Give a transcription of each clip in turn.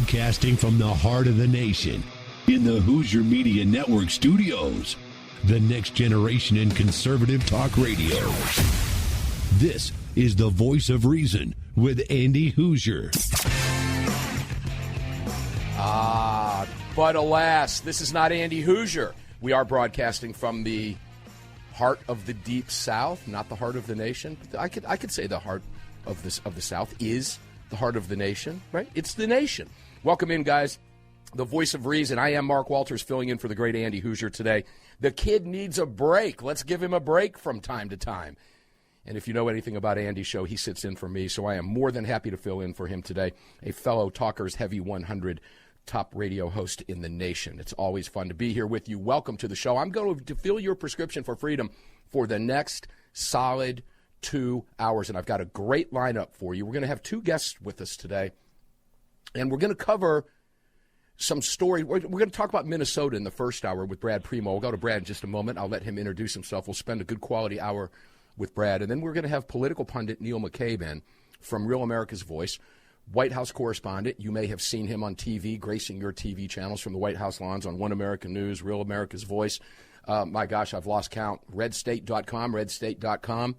Broadcasting from the heart of the nation, in the Hoosier Media Network studios, the next generation in conservative talk radio. This is the Voice of Reason with Andy Hoosier. But alas, this is not Andy Hoosier. We are broadcasting from the heart of the deep South, not the heart of the nation. I could say the heart of the South is the heart of the nation, right? It's the nation. Welcome in, guys. The Voice of Reason. I am Mark Walters, filling in for the great Andy Hoosier today. The kid needs a break. Let's give him a break from time to time. And if you know anything about Andy's show, he sits in for me, so I am more than happy to fill in for him today, a fellow Talkers Heavy 100 top radio host in the nation. It's always fun to be here with you. Welcome to the show. I'm going to fill your prescription for freedom for the next solid 2 hours, and I've got a great lineup for you. We're going to have two guests with us today, and we're going to cover some story. We're going to talk about Minnesota in the first hour with Brad Premo. We'll go to Brad in just a moment. I'll let him introduce himself. We'll spend a good quality hour with Brad, and then we're going to have political pundit Neil McCabe in from Real America's Voice, White House correspondent. You may have seen him on TV, gracing your TV channels from the White House lawns on One American News, Real America's Voice. My gosh, I've lost count. redstate.com,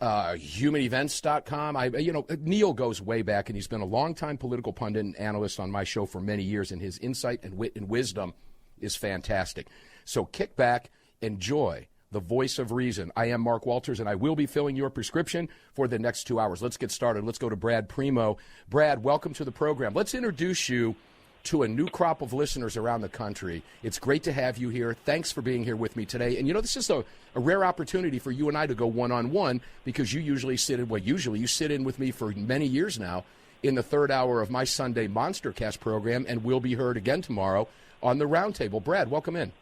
humanevents.com. Neil goes way back, and he's been a longtime political pundit and analyst on my show for many years, and his insight and wit and wisdom is fantastic. So kick back, enjoy the Voice of Reason. I am Mark Walters, and I will be filling your prescription for the next 2 hours. Let's get started. Let's go to Brad Premo. Brad, welcome to the program. Let's introduce you to a new crop of listeners around the country. It's great to have you here. Thanks for being here with me today. And, this is a rare opportunity for you and I to go one-on-one, because you usually you sit in with me for many years now in the third hour of my Sunday Monstercast program, and will be heard again tomorrow on the Roundtable. Brad, welcome in.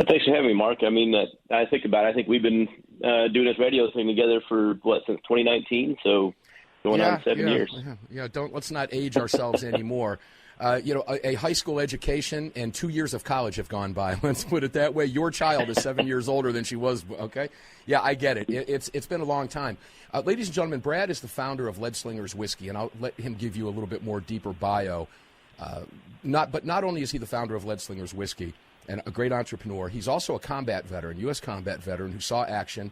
Thanks for having me, Mark. I mean, I think we've been doing this radio thing together for, since 2019, so going on 7 years. Let's not age ourselves anymore. A high school education and 2 years of college have gone by. Let's put it that way. Your child is 7 years older than she was, okay? Yeah, I get it. It's been a long time. Ladies and gentlemen, Brad is the founder of Lead Slingers Whiskey, and I'll let him give you a little bit more deeper bio. Not only is he the founder of Lead Slingers Whiskey and a great entrepreneur, he's also a combat veteran, U.S. combat veteran who saw action.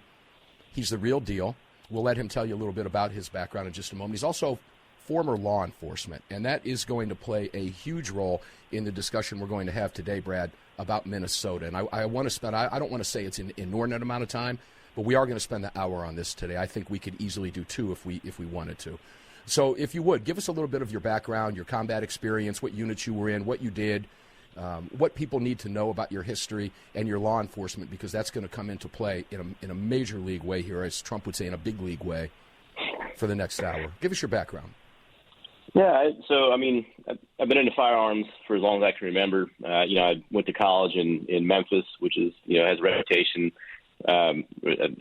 He's the real deal. We'll let him tell you a little bit about his background in just a moment. He's also former law enforcement, and that is going to play a huge role in the discussion we're going to have today, Brad, about Minnesota. And I want to spend, I don't want to say it's an inordinate amount of time, but we are going to spend the hour on this today. I think we could easily do two if we wanted to. So if you would, give us a little bit of your background, your combat experience, what units you were in, what you did, what people need to know about your history and your law enforcement, because that's going to come into play in a major league way here, as Trump would say, in a big league way, for the next hour. Give us your background. Yeah, so, I've been into firearms for as long as I can remember. I went to college in Memphis, which is, has a reputation, an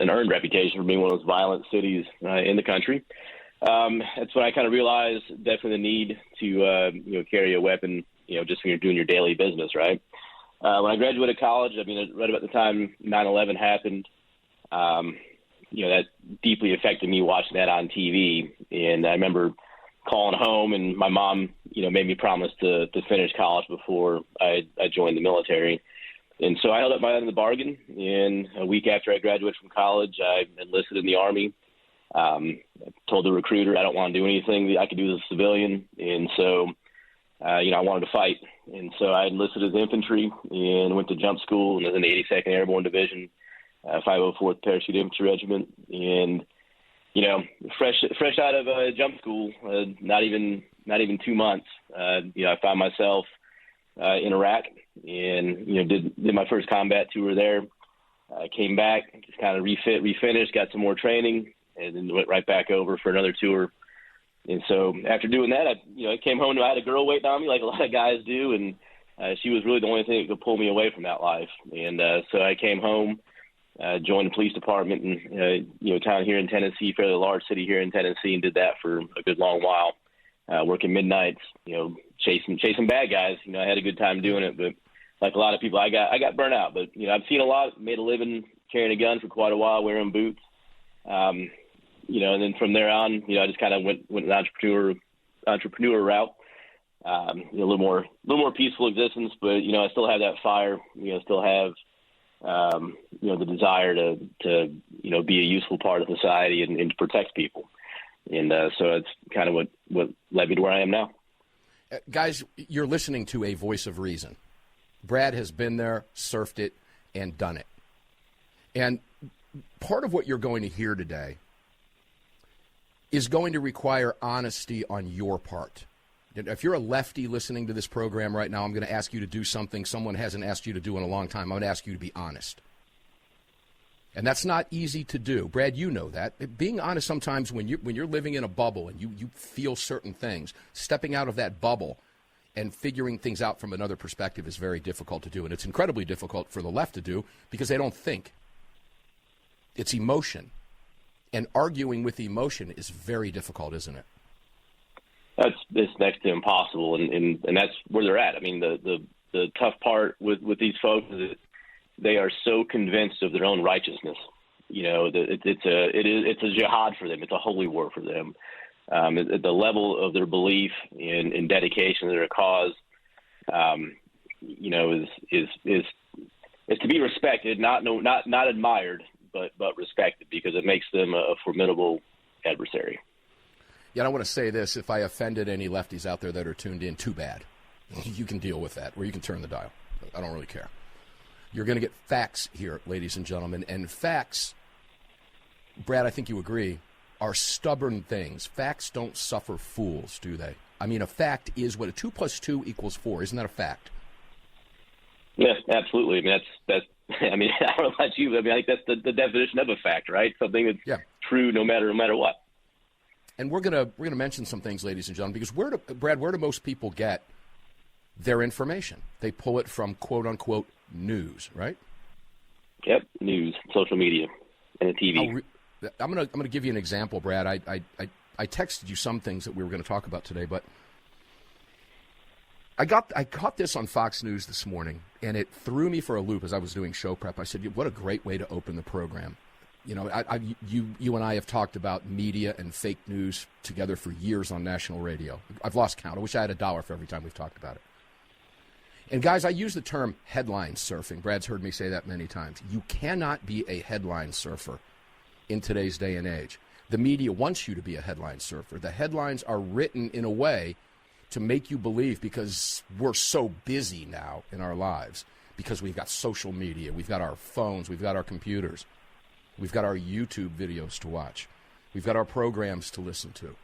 earned reputation for being one of those violent cities in the country. That's when I kind of realized definitely the need to, carry a weapon, just when you're doing your daily business, right? When I graduated college, right about the time 9/11 happened, that deeply affected me watching that on TV. And I remember calling home, and my mom, made me promise to finish college before I joined the military. And so I held up my end of the bargain. And a week after I graduated from college, I enlisted in the Army. I told the recruiter I don't want to do anything that I could do as a civilian. And so, I wanted to fight. And so I enlisted as infantry and went to jump school, and was in the 82nd Airborne Division, 504th Parachute Infantry Regiment. And, fresh out of jump school, not even 2 months, I found myself in Iraq, and, did my first combat tour there. Came back, just kind of refinished, got some more training, and then went right back over for another tour. And so after doing that, I came home and I had a girl waiting on me, like a lot of guys do, and she was really the only thing that could pull me away from that life. And so I came home, joined the police department in town here in Tennessee, fairly large city here in Tennessee, and did that for a good long while, working midnights, chasing bad guys. I had a good time doing it, but like a lot of people, I got burnt out. But I've seen a lot, made a living carrying a gun for quite a while, wearing boots. And then from there on, I just kind of went an entrepreneur route. a little more peaceful existence. But I still have that fire. Still have the desire to be a useful part of society and to protect people. And so it's kind of what led me to where I am now. Guys, you're listening to a voice of reason. Brad has been there, surfed it, and done it. And part of what you're going to hear today is going to require honesty on your part. If you're a lefty listening to this program right now, I'm going to ask you to do something someone hasn't asked you to do in a long time. I'm going to ask you to be honest. And that's not easy to do. Brad, you know that. Being honest sometimes when you're living in a bubble and you feel certain things, stepping out of that bubble and figuring things out from another perspective is very difficult to do. And it's incredibly difficult for the left to do because they don't think. It's emotion. And arguing with emotion is very difficult, isn't it? It's next to impossible, and that's where they're at. I mean, the tough part with these folks is that they are so convinced of their own righteousness. It's a jihad for them. It's a holy war for them. At the level of their belief in dedication to their cause, is to be respected, not admired, but respected, because it makes them a formidable adversary. Yeah, I want to say this. If I offended any lefties out there that are tuned in, too bad. You can deal with that, or you can turn the dial. I don't really care. You're going to get facts here, ladies and gentlemen. And facts, Brad, I think you agree, are stubborn things. Facts don't suffer fools, do they? I mean, a fact is what? 2 + 2 = 4. Isn't that a fact? Yes, absolutely. I mean, that's. I mean, I don't know about you. I mean, I think that's the definition of a fact, right? Something that's true no matter what. And we're gonna mention some things, ladies and gentlemen, because where do most people get their information? They pull it from quote unquote news, right? Yep, news, social media, and the TV. I'm gonna give you an example, Brad. I texted you some things that we were going to talk about today, but I caught this on Fox News this morning, and it threw me for a loop as I was doing show prep. I said, "What a great way to open the program." You and I have talked about media and fake news together for years on national radio. I've lost count. I wish I had $1 for every time we've talked about it. And guys, I use the term headline surfing. Brad's heard me say that many times. You cannot be a headline surfer in today's day and age. The media wants you to be a headline surfer. The headlines are written in a way to make you believe, because we're so busy now in our lives, because we've got social media, we've got our phones, we've got our computers, we've got our YouTube videos to watch, we've got our programs to listen to.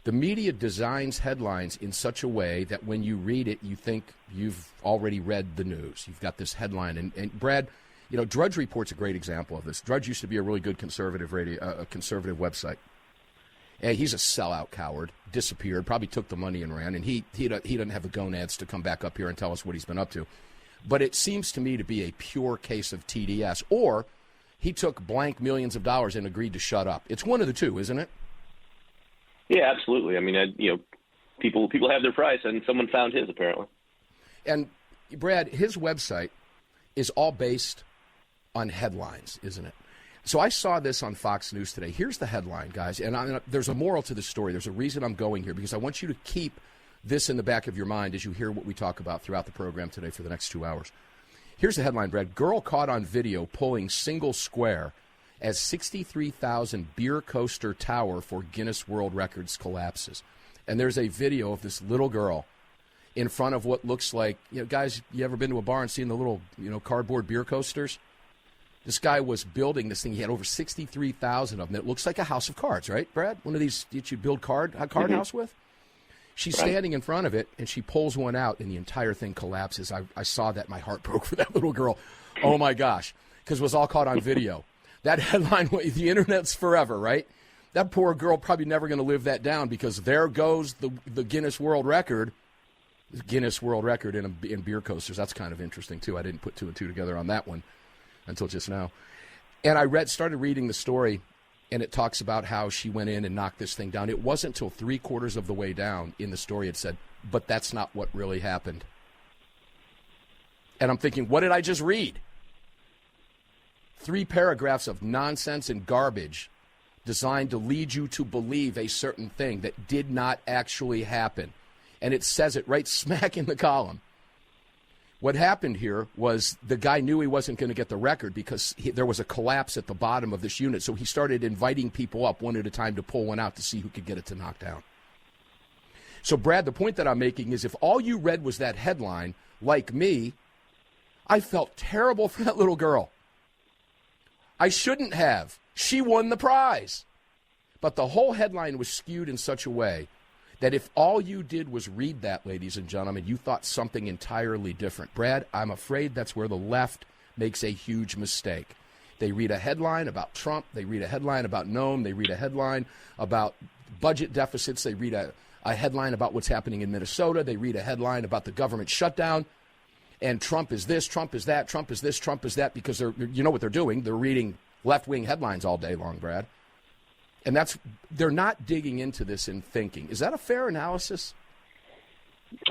The media designs headlines in such a way that when you read it, you think you've already read the news. You've got this headline. And Brad, Drudge Report's a great example of this. Drudge used to be a really good conservative conservative website. And he's a sellout coward, disappeared, probably took the money and ran, and he doesn't have the gonads to come back up here and tell us what he's been up to. But it seems to me to be a pure case of TDS, or he took blank millions of dollars and agreed to shut up. It's one of the two, isn't it? Yeah, absolutely. I mean, people have their price, and someone found his, apparently. And, Brad, his website is all based on headlines, isn't it? So I saw this on Fox News today. Here's the headline, guys, and there's a moral to this story. There's a reason I'm going here, because I want you to keep this in the back of your mind as you hear what we talk about throughout the program today for the next 2 hours. Here's the headline, Brad. Girl caught on video pulling single square as 63,000 beer coaster tower for Guinness World Records collapses. And there's a video of this little girl in front of what looks like, guys, you ever been to a bar and seen the little, cardboard beer coasters? This guy was building this thing. He had over 63,000 of them. It looks like a house of cards, right, Brad? One of these that you build a card house with? She's standing in front of it, and she pulls one out, and the entire thing collapses. I saw that. My heart broke for that little girl. Oh, my gosh, because it was all caught on video. That headline, the internet's forever, right? That poor girl probably never going to live that down, because there goes the Guinness World Record. Guinness World Record in beer coasters. That's kind of interesting, too. I didn't put 2 and 2 together on that one until just now. And I started reading the story, and it talks about how she went in and knocked this thing down. It wasn't until 3/4 of the way down in the story it said, but that's not what really happened. And I'm thinking, what did I just read? 3 paragraphs of nonsense and garbage designed to lead you to believe a certain thing that did not actually happen. and it says it right smack in the column. What happened here was the guy knew he wasn't going to get the record because there was a collapse at the bottom of this unit, so he started inviting people up one at a time to pull one out to see who could get it to knock down. So, Brad, the point that I'm making is if all you read was that headline, like me, I felt terrible for that little girl. I shouldn't have. She won the prize. But the whole headline was skewed in such a way that if all you did was read that, ladies and gentlemen, you thought something entirely different. Brad, I'm afraid that's where the left makes a huge mistake. They read a headline about Trump. They read a headline about Nome. They read a headline about budget deficits. They read a headline about what's happening in Minnesota. They read a headline about the government shutdown. And Trump is this, Trump is that, Trump is this, Trump is that, because you know what they're doing. They're reading left-wing headlines all day long, Brad. And they're not digging into this and thinking. Is that a fair analysis?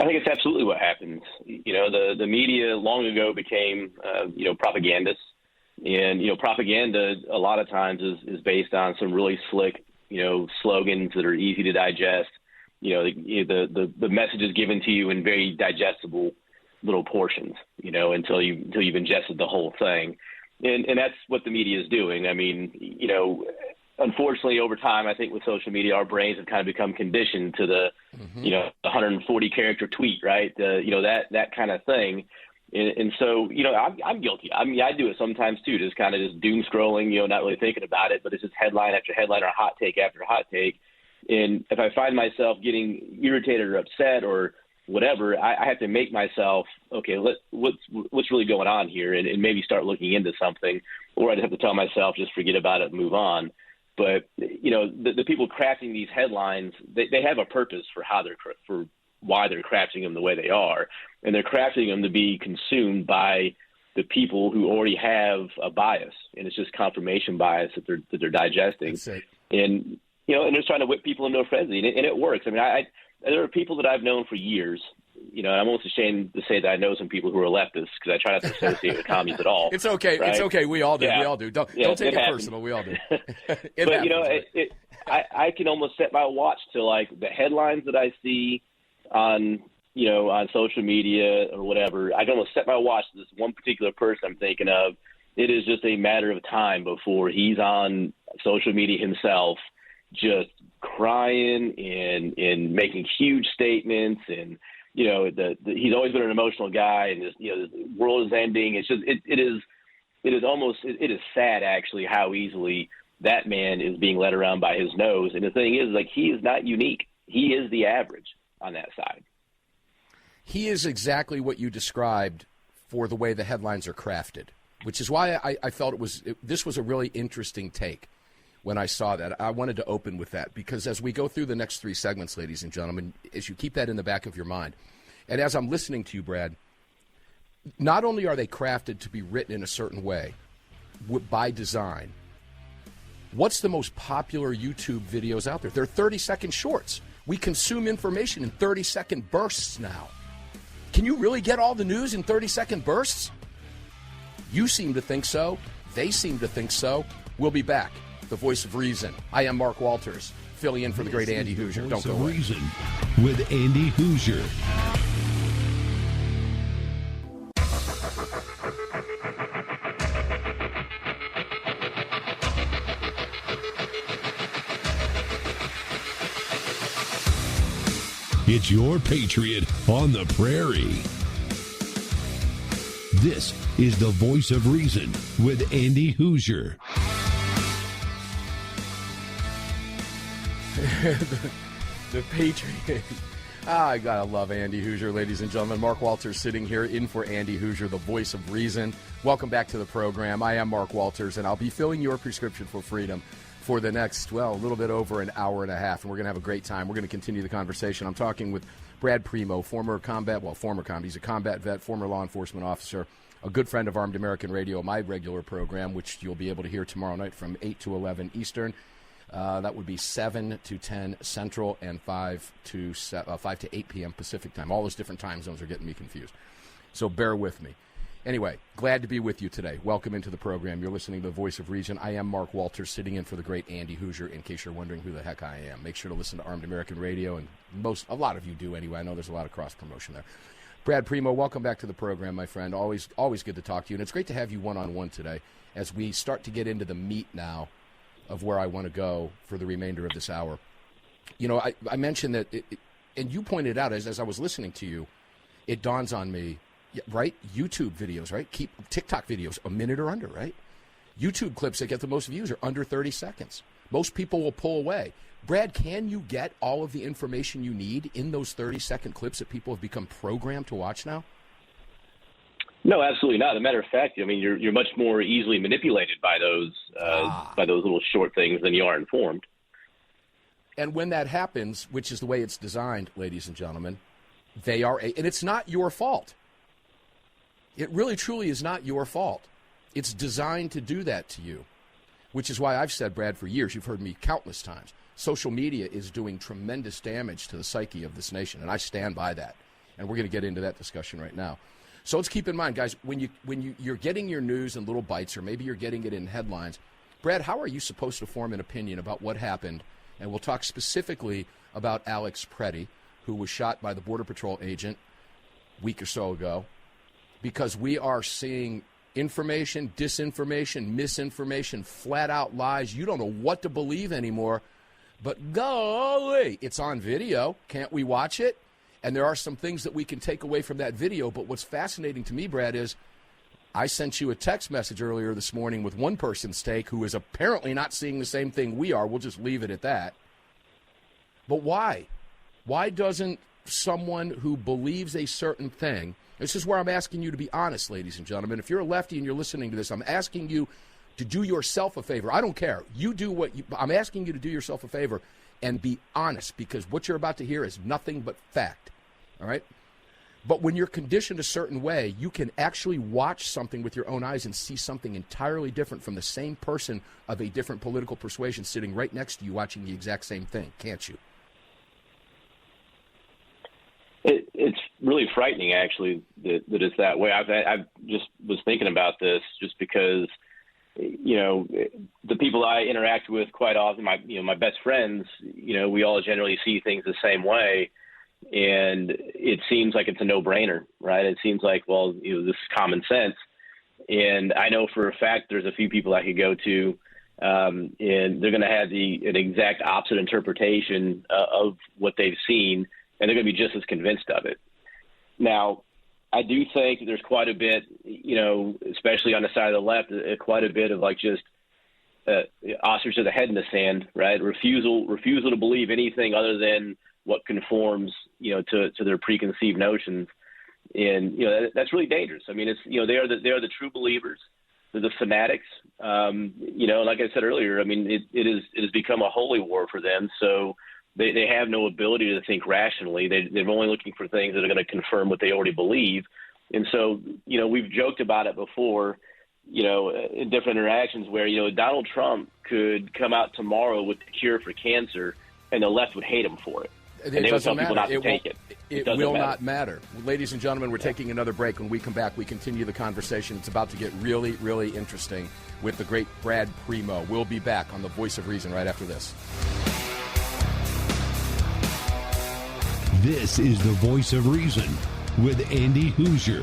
I think it's absolutely what happens. The media long ago became, propagandists. And, propaganda a lot of times is based on some really slick, slogans that are easy to digest. The message is given to you in very digestible little portions, until you've ingested the whole thing. And that's what the media is doing. I mean, unfortunately, over time, I think with social media, our brains have kind of become conditioned to the, 140-character tweet, right? That kind of thing. And so, I'm guilty. I mean, I do it sometimes, too, just kind of just doom scrolling, not really thinking about it. But it's just headline after headline or hot take after hot take. And if I find myself getting irritated or upset or whatever, I have to make myself, okay, what's really going on here, and maybe start looking into something. Or I just have to tell myself, just forget about it and move on. But, the people crafting these headlines, they have a purpose for why they're crafting them the way they are. And they're crafting them to be consumed by the people who already have a bias. And it's just confirmation bias that they're digesting. And, and they're trying to whip people into a frenzy. And it works. I mean, there are people that I've known for years. And I'm almost ashamed to say that I know some people who are leftists because I try not to associate with commies at all. It's okay. Right? It's okay. We all do. Yeah. We all do. Don't take it personal. We all do. But, I can almost set my watch to, like, the headlines that I see on social media or whatever. I can almost set my watch to this one particular person I'm thinking of. It is just a matter of time before he's on social media himself just crying and making huge statements, and he's always been an emotional guy, and the world is ending. It's just it is sad actually how easily that man is being led around by his nose. And the thing is, like, he is not unique. He is the average on that side. He is exactly what you described for the way the headlines are crafted, which is why I felt this was a really interesting take. When I saw that, I wanted to open with that because as we go through the next three segments, ladies and gentlemen, as you keep that in the back of your mind, and as I'm listening to you, Brad, not only are they crafted to be written in a certain way by design, what's the most popular YouTube videos out there? They're 30-second shorts. We consume information in 30-second bursts now. Can you really get all the news in 30-second bursts? You seem to think so. They seem to think so. We'll be back. The voice of reason. I am Mark Walters, filling in for the great Andy Hoosier. Don't go away. Reason with Andy Hoosier. It's your Patriot on the Prairie. This is the voice of reason with Andy Hoosier. the Patriot. I gotta love Andy Hoosier, ladies and gentlemen. Mark Walters sitting here in for Andy Hoosier, the voice of reason. Welcome back to the program. I am Mark Walters, and I'll be filling your prescription for freedom for the next, a little bit over an hour and a half, and we're going to have a great time. We're going to continue the conversation. I'm talking with Brad Premo, he's a combat vet, former law enforcement officer, a good friend of Armed American Radio, my regular program, which you'll be able to hear tomorrow night from 8 to 11 Eastern. That would be 7 to 10 Central and 5 to 8 p.m. Pacific time. All those different time zones are getting me confused. So bear with me. Anyway, glad to be with you today. Welcome into the program. You're listening to the Voice of Reason. I am Mark Walters, sitting in for the great Andy Hoosier, in case you're wondering who the heck I am. Make sure to listen to Armed American Radio, and a lot of you do anyway. I know there's a lot of cross-promotion there. Brad Premo, welcome back to the program, my friend. Always good to talk to you, and it's great to have you one-on-one today as we start to get into the meat now of where I want to go for the remainder of this hour. You know, I mentioned that, and you pointed out as I was listening to you, it dawns on me, right? YouTube videos, right? Keep TikTok videos a minute or under, right? YouTube clips that get the most views are under 30 seconds. Most people will pull away. Brad, can you get all of the information you need in those 30-second clips that people have become programmed to watch now? No, absolutely not. As a matter of fact, I mean, you're much more easily manipulated by those little short things than you are informed. And when that happens, which is the way it's designed, ladies and gentlemen, and it's not your fault. It really, truly is not your fault. It's designed to do that to you, which is why I've said, Brad, for years, you've heard me countless times, social media is doing tremendous damage to the psyche of this nation, and I stand by that. And we're going to get into that discussion right now. So let's keep in mind, guys, when you're getting your news in little bites, or maybe you're getting it in headlines, Brad, how are you supposed to form an opinion about what happened? And we'll talk specifically about Alex Preddy, who was shot by the Border Patrol agent a week or so ago, because we are seeing information, disinformation, misinformation, flat-out lies. You don't know what to believe anymore. But golly, it's on video. Can't we watch it? And there are some things that we can take away from that video. But what's fascinating to me, Brad, is I sent you a text message earlier this morning with one person's take who is apparently not seeing the same thing we are. We'll just leave it at that. But why? Why doesn't someone who believes a certain thing, this is where I'm asking you to be honest, ladies and gentlemen. If you're a lefty and you're listening to this, I'm asking you to do yourself a favor. I don't care. You do I'm asking you to do yourself a favor and be honest, because what you're about to hear is nothing but fact. All right? But when you're conditioned a certain way, you can actually watch something with your own eyes and see something entirely different from the same person of a different political persuasion sitting right next to you watching the exact same thing, can't you? It's really frightening, actually, that it's that way. I just was thinking about this just because, you know, the people I interact with quite often, my best friends, you know, we all generally see things the same way, and it seems like it's a no-brainer, right? It seems like, well, you know, this is common sense, and I know for a fact there's a few people I could go to, and they're going to have an exact opposite interpretation of what they've seen, and they're going to be just as convinced of it. Now, I do think there's quite a bit, you know, especially on the side of the left, quite a bit of like just ostrich with a head in the sand, right? Refusal to believe anything other than what conforms, you know, to their preconceived notions, and you know that's really dangerous. I mean, it's, you know, they are the true believers, they're the fanatics. You know, like I said earlier, I mean, it has become a holy war for them. So. They have no ability to think rationally. They're only looking for things that are going to confirm what they already believe. And so, you know, we've joked about it before, you know, in different interactions where, you know, Donald Trump could come out tomorrow with the cure for cancer and the left would hate him for it. And they would tell people not to take it. It will not matter. Ladies and gentlemen, we're taking another break. When we come back, we continue the conversation. It's about to get really, really interesting with the great Brad Premo. We'll be back on the Voice of Reason right after this. This is the Voice of Reason with Andy Hoosier.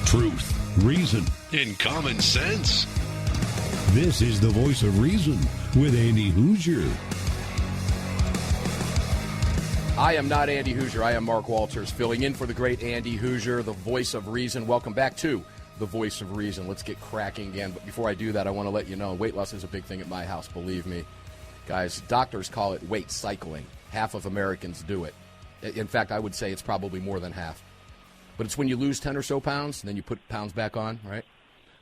Truth, reason, and common sense. This is the Voice of Reason with Andy Hoosier. I am not Andy Hoosier. I am Mark Walters, filling in for the great Andy Hoosier, the Voice of Reason. Welcome back to the Voice of Reason. Let's get cracking again. But before I do that, I want to let you know weight loss is a big thing at my house, believe me. Guys, doctors call it weight cycling. Half of Americans do it. In fact, I would say it's probably more than half. But it's when you lose 10 or so pounds, and then you put pounds back on, right?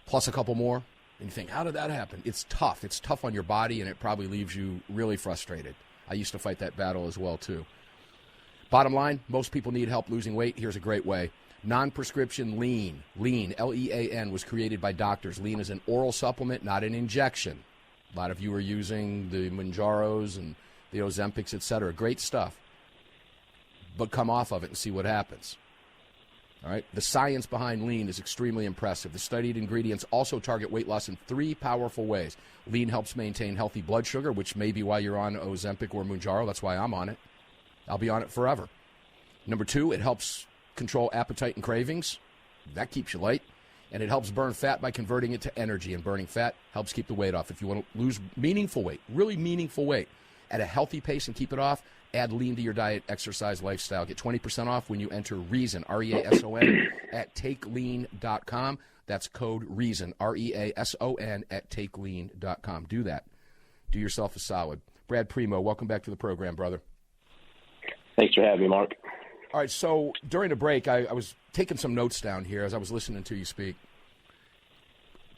Plus a couple more, and you think, how did that happen? It's tough. It's tough on your body, and it probably leaves you really frustrated. I used to fight that battle as well, too. Bottom line, most people need help losing weight. Here's a great way. Non-prescription lean, Lean, was created by doctors. Lean is an oral supplement, not an injection. A lot of you are using the Mounjaros and the Ozempics, etc. Great stuff. But come off of it and see what happens. All right. The science behind lean is extremely impressive. The studied ingredients also target weight loss in 3 powerful ways. Lean helps maintain healthy blood sugar, which may be why you're on Ozempic or Mounjaro. That's why I'm on it. I'll be on it forever. Number 2, it helps control appetite and cravings. That keeps you light. And it helps burn fat by converting it to energy. And burning fat helps keep the weight off. If you want to lose meaningful weight, really meaningful weight, at a healthy pace and keep it off, add lean to your diet, exercise, lifestyle. Get 20% off when you enter REASON, REASON, at takelean.com. That's code REASON, REASON, at takelean.com. Do that. Do yourself a solid. Brad Premo, welcome back to the program, brother. Thanks for having me, Mark. All right, so during the break, I was taking some notes down here as I was listening to you speak.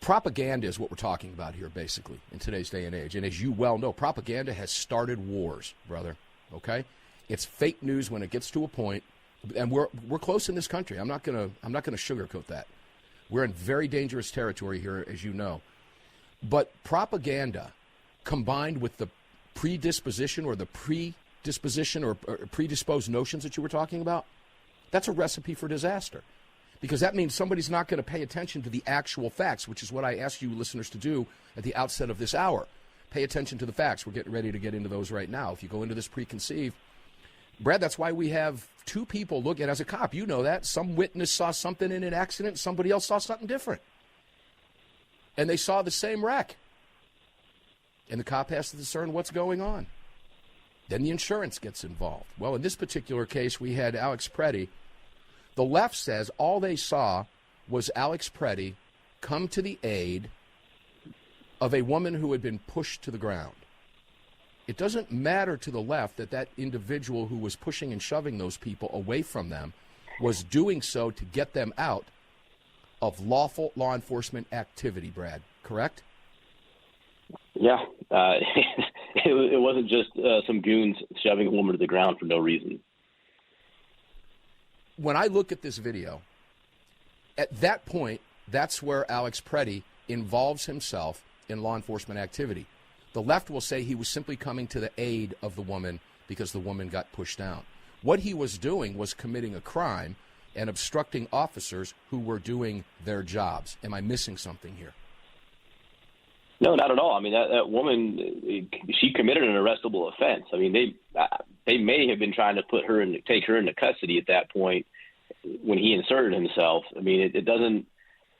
Propaganda is what we're talking about here, basically, in today's day and age. And as you well know, propaganda has started wars, brother. Okay, it's fake news when it gets to a point, and we're close in this country. I'm not gonna sugarcoat that. We're in very dangerous territory here, as you know. But propaganda, combined with the predisposition or predisposed notions that you were talking about, that's a recipe for disaster. Because that means somebody's not going to pay attention to the actual facts, which is what I asked you listeners to do at the outset of this hour. Pay attention to the facts. We're getting ready to get into those right now. If you go into this preconceived, Brad, that's why we have 2 people look at, as a cop, you know that. Some witness saw something in an accident, somebody else saw something different. And they saw the same wreck. And the cop has to discern what's going on. Then the insurance gets involved. Well, in this particular case, we had Alex Preddy. The left says all they saw was Alex Preddy come to the aid of a woman who had been pushed to the ground. It doesn't matter to the left that that individual who was pushing and shoving those people away from them was doing so to get them out of lawful law enforcement activity, Brad, correct? Yeah. It wasn't just some goons shoving a woman to the ground for no reason. When I look at this video, at that point, that's where Alex Preddy involves himself in law enforcement activity. The left will say he was simply coming to the aid of the woman because the woman got pushed down. What he was doing was committing a crime and obstructing officers who were doing their jobs. Am I missing something here? No, not at all. I mean, that woman, she committed an arrestable offense. I mean, they may have been trying to take her into custody at that point when he inserted himself. I mean, it doesn't.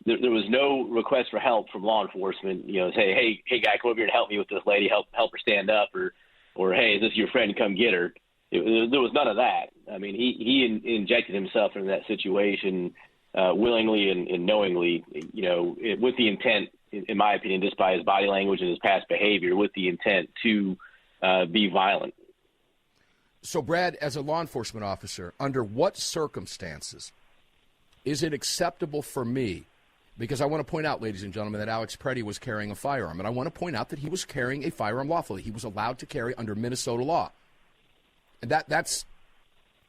There was no request for help from law enforcement. You know, say, hey, guy, come over here and help me with this lady. Help her stand up, or hey, is this your friend? Come get her. There was none of that. I mean, he injected himself into that situation willingly and knowingly. You know, with the intent, in my opinion, just by his body language and his past behavior, with the intent to be violent. So, Brad, as a law enforcement officer, under what circumstances is it acceptable for me? Because I want to point out, ladies and gentlemen, that Alex Preddy was carrying a firearm. And I want to point out that he was carrying a firearm lawfully. He was allowed to carry under Minnesota law. And that's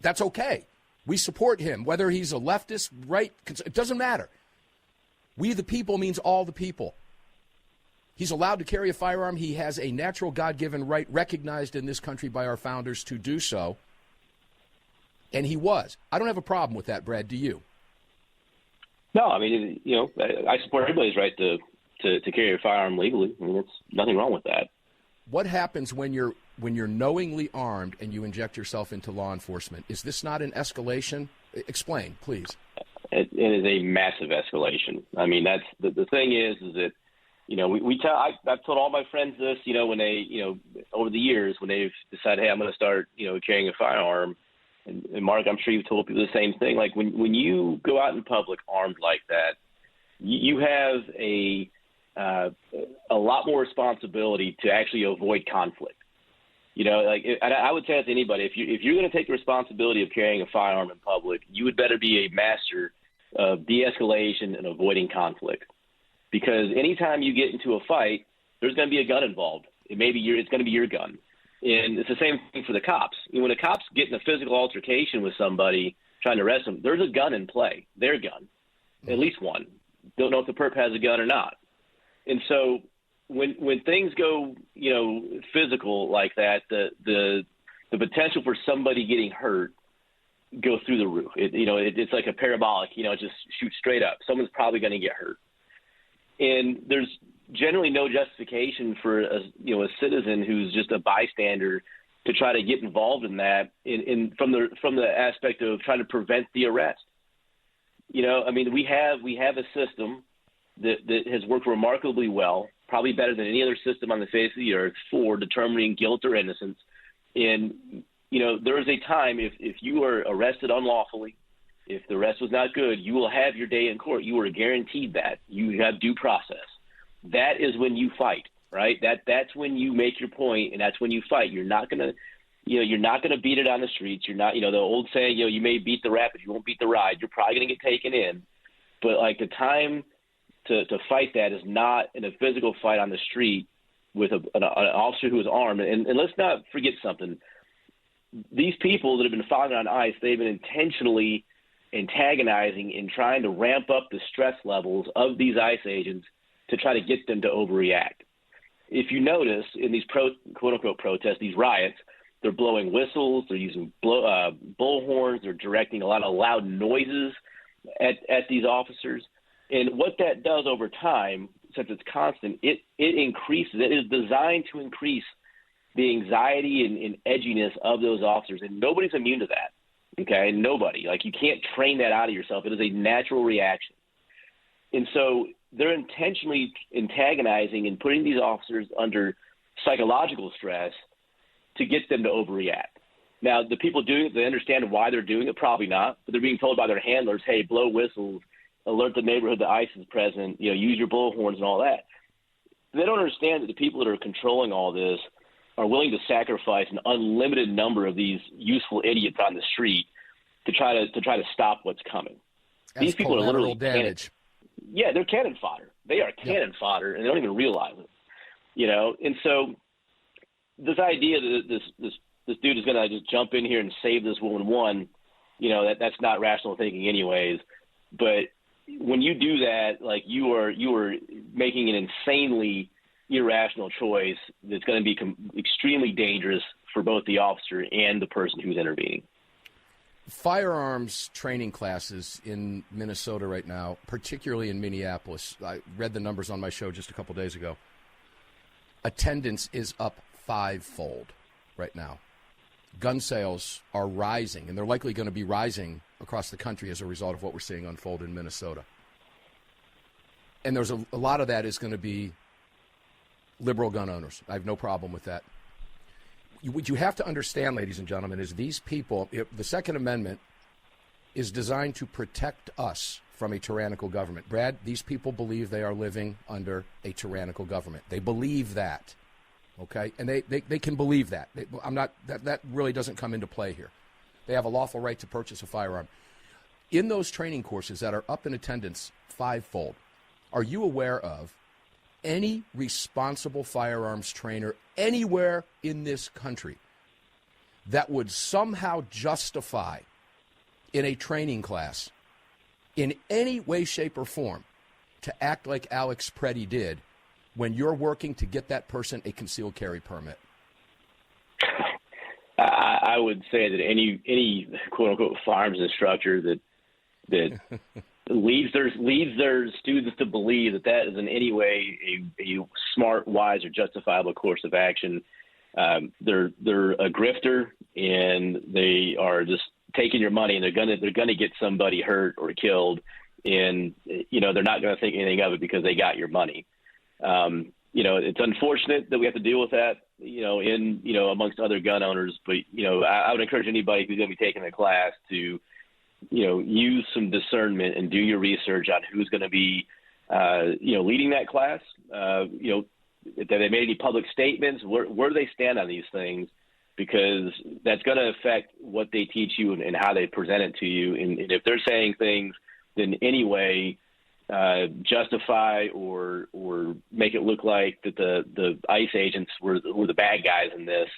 okay. We support him, whether he's a leftist, right, it doesn't matter. We the people means all the people. He's allowed to carry a firearm. He has a natural God-given right recognized in this country by our founders to do so. And he was. I don't have a problem with that, Brad. Do you? No, I mean, you know, I support everybody's right to carry a firearm legally. I mean, there's nothing wrong with that. What happens when you're knowingly armed and you inject yourself into law enforcement? Is this not an escalation? Explain, please. It is a massive escalation. I mean, that's the thing is that, you know, I've told all my friends this, you know, when they, you know, over the years when they've decided, hey, I'm going to start, you know, carrying a firearm. And Mark, I'm sure you've told people the same thing. Like when you go out in public armed like that, you have a lot more responsibility to actually avoid conflict. You know, like I would say that to anybody, if you're going to take the responsibility of carrying a firearm in public, you would better be a master of de-escalation and avoiding conflict. Because anytime you get into a fight, there's going to be a gun involved. It's going to be your gun. And it's the same thing for the cops. When the cops get in a physical altercation with somebody trying to arrest them, there's a gun in play, their gun, at least one. Don't know if the perp has a gun or not. And so when things go, physical like that, the potential for somebody getting hurt goes through the roof. It's like a parabolic, it just shoots straight up. Someone's probably going to get hurt. And there's generally no justification for a citizen who's just a bystander to try to get involved in that from the aspect of trying to prevent the arrest. We have a system that has worked remarkably well, probably better than any other system on the face of the earth for determining guilt or innocence. And, there is a time if you are arrested unlawfully, if the arrest was not good, you will have your day in court. You are guaranteed that. You have due process. That is when you fight, right? That's when you make your point, and that's when you fight. You're not gonna beat it on the streets. You're not, the old saying, you may beat the rap, but you won't beat the ride. You're probably gonna get taken in, but like the time to fight that is not in a physical fight on the street with an officer who is armed. And let's not forget something. These people that have been following on ICE, they've been intentionally antagonizing and trying to ramp up the stress levels of these ICE agents to try to get them to overreact. If you notice in these quote-unquote protests, these riots, they're blowing whistles, they're using bullhorns, they're directing a lot of loud noises at these officers. And what that does over time, since it's constant, it increases. It is designed to increase the anxiety and edginess of those officers, and nobody's immune to that. Okay, nobody. Like, you can't train that out of yourself. It is a natural reaction. And so they're intentionally antagonizing and putting these officers under psychological stress to get them to overreact. Now, the people doing it, they understand why they're doing it? Probably not. But they're being told by their handlers, hey, blow whistles, alert the neighborhood that ICE is present, use your bullhorns and all that. They don't understand that the people that are controlling all this are willing to sacrifice an unlimited number of these useful idiots on the street to try to stop what's coming. That's these people are literally damage. They're cannon fodder. They are cannon fodder, and they don't even realize it. And so this idea that this dude is going to just jump in here and save this woman one, that's not rational thinking, anyways. But when you do that, like you are making an insanely irrational choice that's going to be extremely dangerous for both the officer and the person who's intervening. Firearms training classes in Minnesota right now, particularly in Minneapolis, I read the numbers on my show just a couple days ago. Attendance is up 5-fold right now. Gun sales are rising, and they're likely going to be rising across the country as a result of what we're seeing unfold in Minnesota. And there's a lot of that is going to be liberal gun owners. I have no problem with that. What you have to understand, ladies and gentlemen, is these people, the Second Amendment is designed to protect us from a tyrannical government. Brad, these people believe they are living under a tyrannical government. They believe that, okay? And they can believe that. That really doesn't come into play here. They have a lawful right to purchase a firearm. In those training courses that are up in attendance 5-fold, are you aware of any responsible firearms trainer anywhere in this country that would somehow justify in a training class in any way, shape, or form to act like Alex Preddy did when you're working to get that person a concealed carry permit? I would say that any quote-unquote firearms instructor that leads their students to believe that is in any way a smart, wise, or justifiable course of action. They're a grifter, and they are just taking your money, and they're gonna get somebody hurt or killed, and they're not gonna think anything of it because they got your money. It's unfortunate that we have to deal with that, amongst other gun owners, but I would encourage anybody who's gonna be taking the class to use some discernment and do your research on who's going to be, leading that class. If they made any public statements, where do they stand on these things? Because that's going to affect what they teach you and how they present it to you. And if they're saying things in any way justify or make it look like that the ICE agents were the bad guys in this,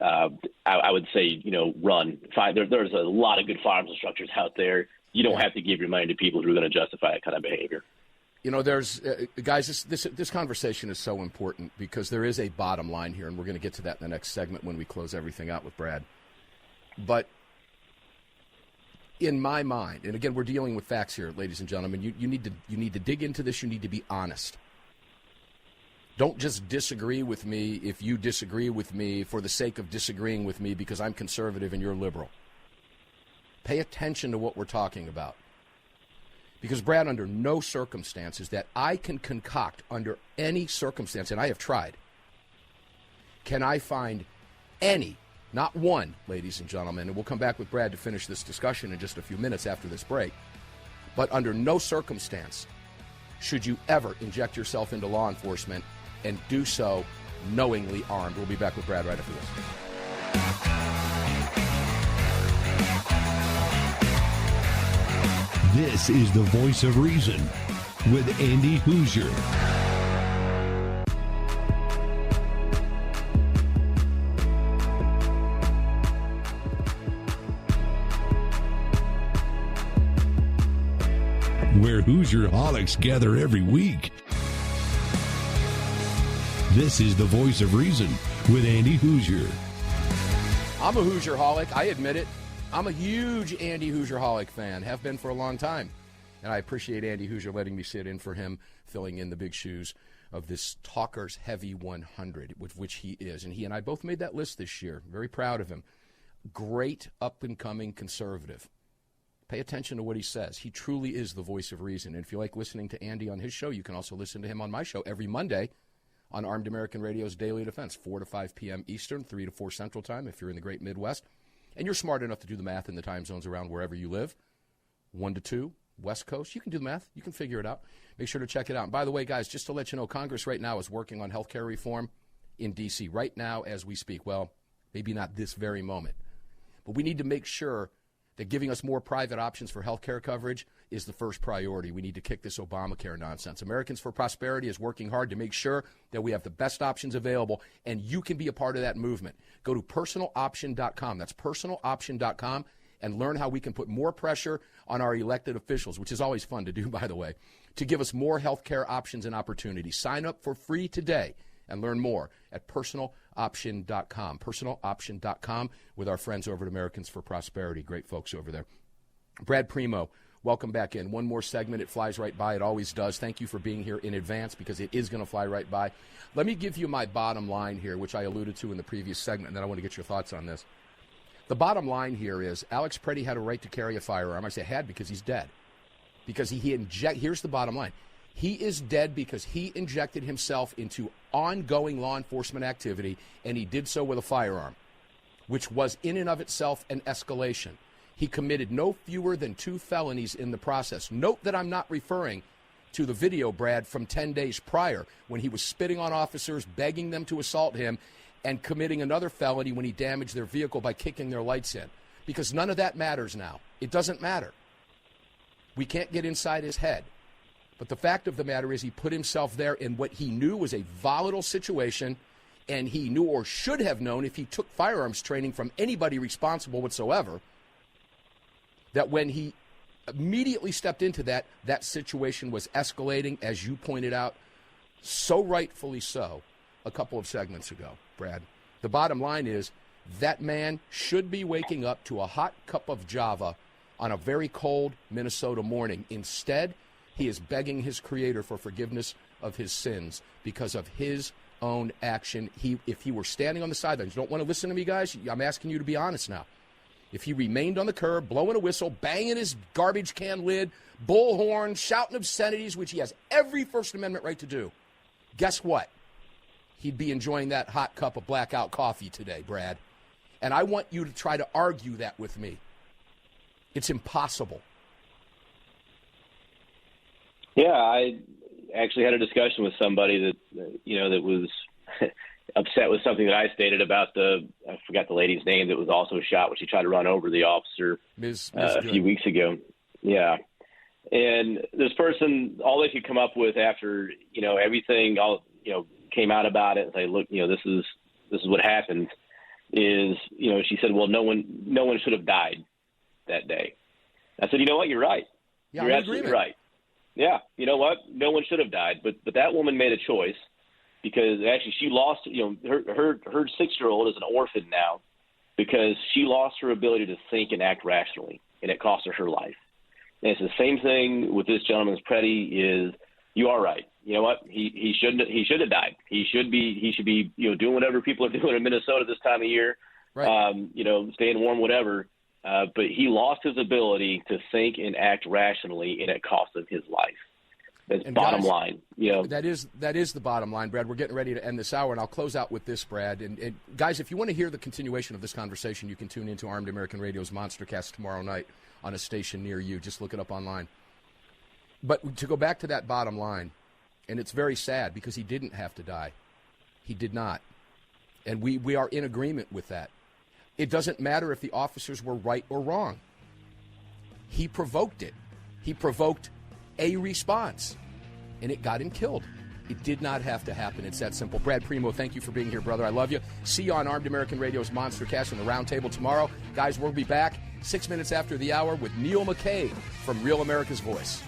I would say, run. There's a lot of good firearms instructors out there. You don't have to give your money to people who are going to justify that kind of behavior. There's guys. This conversation is so important because there is a bottom line here, and we're going to get to that in the next segment when we close everything out with Brad. But in my mind, and again, we're dealing with facts here, ladies and gentlemen. You need to dig into this. You need to be honest. Don't just disagree with me if you disagree with me for the sake of disagreeing with me because I'm conservative and you're liberal. Pay attention to what we're talking about. Because, Brad, under no circumstances that I can concoct under any circumstance, and I have tried, can I find any, not one, ladies and gentlemen, and we'll come back with Brad to finish this discussion in just a few minutes after this break, but under no circumstance should you ever inject yourself into law enforcement and do so knowingly armed. We'll be back with Brad right after this. This is the Voice of Reason with Andy Hoosier. Where Hoosier-holics gather every week. This is the Voice of Reason with Andy Hoosier. I'm a Hoosier-holic. I admit it. I'm a huge Andy Hoosier-holic fan. Have been for a long time. And I appreciate Andy Hoosier letting me sit in for him, filling in the big shoes of this Talker's Heavy 100, with which he is. And he and I both made that list this year. Very proud of him. Great up-and-coming conservative. Pay attention to what he says. He truly is the voice of reason. And if you like listening to Andy on his show, you can also listen to him on my show every Monday on Armed American Radio's Daily Defense, 4 to 5 p.m. Eastern, 3 to 4 Central Time if you're in the great Midwest. And you're smart enough to do the math in the time zones around wherever you live. 1 to 2, West Coast. You can do the math. You can figure it out. Make sure to check it out. And by the way, guys, just to let you know, Congress right now is working on health care reform in D.C. right now as we speak. Well, maybe not this very moment. But we need to make sure that giving us more private options for health care coverage is the first priority. We need to kick this Obamacare nonsense. Americans for Prosperity is working hard to make sure that we have the best options available, and you can be a part of that movement. Go to personaloption.com. That's personaloption.com, and learn how we can put more pressure on our elected officials, which is always fun to do, by the way, to give us more health care options and opportunities. Sign up for free today and learn more at personaloption.com. Personaloption.com with our friends over at Americans for Prosperity. Great folks over there. Brad Premo, welcome back in. One more segment. It flies right by. It always does. Thank you for being here in advance because it is going to fly right by. Let me give you my bottom line here, which I alluded to in the previous segment, and then I want to get your thoughts on this. The bottom line here is Alex Preddy had a right to carry a firearm. I say had because he's dead. Because here's the bottom line. He is dead because he injected himself into ongoing law enforcement activity, and he did so with a firearm, which was in and of itself an escalation. He committed no fewer than 2 felonies in the process. Note that I'm not referring to the video, Brad, from 10 days prior when he was spitting on officers, begging them to assault him, and committing another felony when he damaged their vehicle by kicking their lights in. Because none of that matters now. It doesn't matter. We can't get inside his head. But the fact of the matter is he put himself there in what he knew was a volatile situation, and he knew or should have known if he took firearms training from anybody responsible whatsoever, that when he immediately stepped into that situation was escalating, as you pointed out, so rightfully so, a couple of segments ago, Brad. The bottom line is that man should be waking up to a hot cup of Java on a very cold Minnesota morning. Instead, he is begging his Creator for forgiveness of his sins because of his own action. If he were standing on the sidelines, you don't want to listen to me, guys? I'm asking you to be honest now. If he remained on the curb, blowing a whistle, banging his garbage can lid, bullhorn, shouting obscenities, which he has every First Amendment right to do, guess what? He'd be enjoying that hot cup of blackout coffee today, Brad. And I want you to try to argue that with me. It's impossible. Yeah, I actually had a discussion with somebody that was upset with something that I stated about I forgot the lady's name that was also shot when she tried to run over the officer a few weeks ago. Yeah. And this person, all they could come up with after, everything came out about it and say, look, this is what happened, is, she said, well, no one should have died that day. I said, you know what? You're right. Yeah, You're absolutely right. Yeah. You know what? No one should have died. But that woman made a choice because actually she lost, her 6-year-old is an orphan now because she lost her ability to think and act rationally, and it cost her life. And it's the same thing with this gentleman's Preddy is you are right. You know what? He should have died. He should be doing whatever people are doing in Minnesota this time of year. Right. Staying warm, whatever. But he lost his ability to think and act rationally, and it cost him his life. That's bottom line. That is the bottom line, Brad. We're getting ready to end this hour, and I'll close out with this, Brad. And guys, if you want to hear the continuation of this conversation, you can tune into Armed American Radio's Monstercast tomorrow night on a station near you. Just look it up online. But to go back to that bottom line, and it's very sad because he didn't have to die. He did not. And we are in agreement with that. It doesn't matter if the officers were right or wrong. He provoked it. He provoked a response, and it got him killed. It did not have to happen. It's that simple. Brad Premo, thank you for being here, brother. I love you. See you on Armed American Radio's Monstercast on the Roundtable tomorrow. Guys, we'll be back 6 minutes after the hour with Neil McKay from Real America's Voice.